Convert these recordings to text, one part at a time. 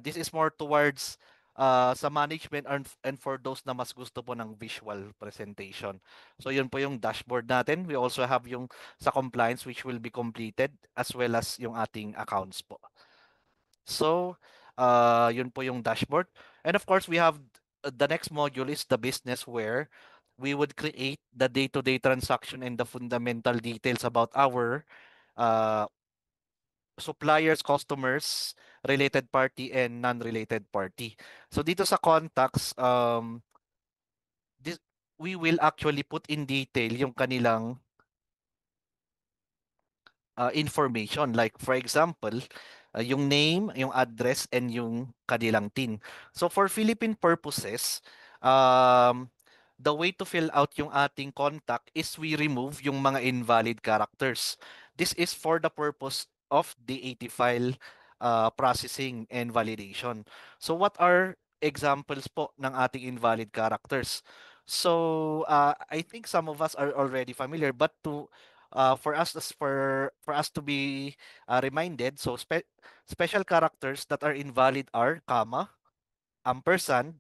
This is more towards sa management and for those na mas gusto po ng visual presentation. So yun po yung dashboard natin. We also have yung sa compliance which will be completed as well as yung ating accounts po. So yun po yung dashboard. And of course, we have the next module is the business where we would create the day-to-day transaction and the fundamental details about our uh, suppliers, customers, related party, and non-related party. So dito sa contacts, this, we will actually put in detail yung kanilang information. Like for example, yung name, yung address, and yung kanilang TIN. So for Philippine purposes, um, the way to fill out yung ating contact is we remove yung mga invalid characters. This is for the purpose of the AT file processing and validation. So what are examples po ng ating invalid characters? So I think some of us are already familiar, but to for us to be reminded, so special characters that are invalid are comma, ampersand,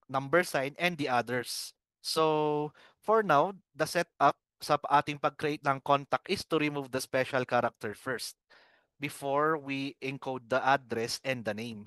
number sign, and the others. So for now, the setup sa ating pag-create ng contact is to remove the special character first before we encode the address and the name.